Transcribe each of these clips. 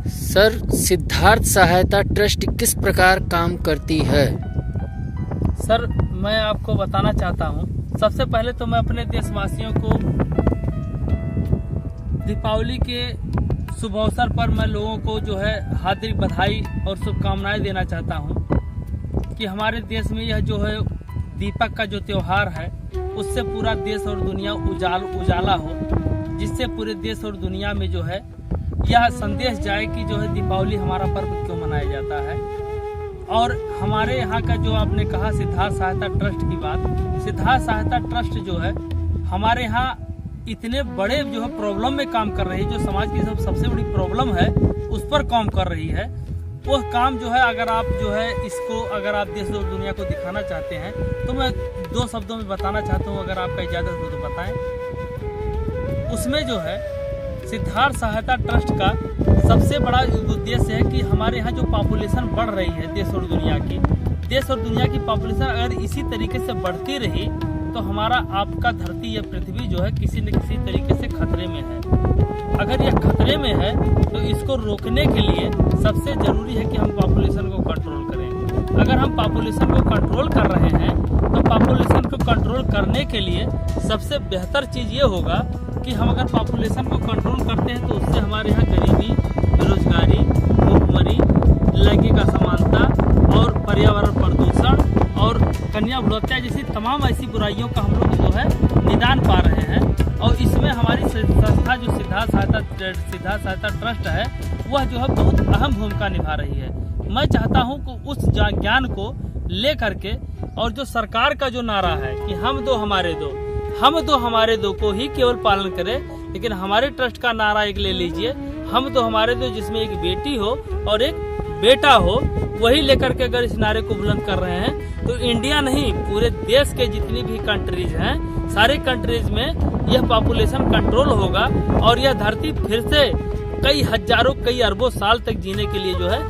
Sir, Siddharth सहायता trust किस प्रकार काम करती है? सर, मैं आपको बताना चाहता हूँ। सबसे पहले तो मैं अपने देशवासियों को दीपावली के शुभ अवसर पर मैं लोगों को जो है हार्दिक बधाई और शुभकामनाएं देना चाहता हूँ कि हमारे देश में यह जो है दीपक का जो त्योहार है उससे पूरा देश और दुनिया उजाला हो, जिससे पूरे देश और दुनिया में जो है यह संदेश जाए कि जो है दीपावली हमारा पर्व क्यों मनाया जाता है। और हमारे यहाँ का जो आपने कहा सिद्धार्थ सहायता ट्रस्ट की बात, सिद्धार्थ सहायता ट्रस्ट जो है हमारे यहाँ इतने बड़े जो है प्रॉब्लम में काम कर रही है, जो समाज की सबसे बड़ी प्रॉब्लम है उस पर काम कर रही है। वो काम जो है अगर आप जो है इसको अगर आप देश और दुनिया को दिखाना चाहते हैं तो मैं 2 शब्दों में बताना चाहता हूँ, अगर आपका इजाज़त हो तो बताएं। उसमें जो है सिद्धार्थ सहायता ट्रस्ट का सबसे बड़ा उद्देश्य है कि हमारे यहाँ जो पॉपुलेशन बढ़ रही है देश और दुनिया की पॉपुलेशन अगर इसी तरीके से बढ़ती रही तो हमारा आपका धरती या पृथ्वी जो है किसी न किसी तरीके से खतरे में है। अगर यह खतरे में है तो इसको रोकने के लिए सबसे जरूरी है कि हम पॉपुलेशन को कंट्रोल करें। अगर हम पॉपुलेशन को कंट्रोल कर रहे हैं तो पॉपुलेशन को कंट्रोल करने के लिए सबसे बेहतर चीज़ ये होगा कि हम अगर पॉपुलेशन को कंट्रोल करते हैं तो उससे हमारे यहाँ गरीबी, बेरोजगारी, भूखमरी, लैंगिक असमानता और पर्यावरण प्रदूषण और कन्या भ्रूणहत्या जैसी तमाम ऐसी बुराइयों का हम लोग जो है निदान पा रहे हैं। और इसमें हमारी संस्था जो सिद्धार्थ सहायता ट्रस्ट है वह जो है बहुत अहम भूमिका निभा रही है। मैं चाहता हूं कि उस ज्ञान को ले करके और जो सरकार का जो नारा है कि हम दो हमारे दो को ही केवल पालन करें, लेकिन हमारे ट्रस्ट का नारा एक ले लीजिए, हम दो हमारे दो, जिसमें एक बेटी हो और एक बेटा हो, वही लेकर के अगर इस नारे को बुलंद कर रहे हैं तो इंडिया नहीं पूरे देश के जितनी भी कंट्रीज हैं सारे कंट्रीज में यह पॉपुलेशन कंट्रोल होगा और यह धरती फिर से कई हजारों कई अरबों साल तक जीने के लिए जो है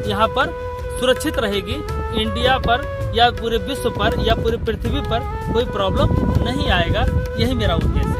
यहाँ पर सुरक्षित रहेगी। इंडिया पर या पूरे विश्व पर या पूरी पृथ्वी पर कोई प्रॉब्लम नहीं आएगा। यही मेरा उद्देश्य है।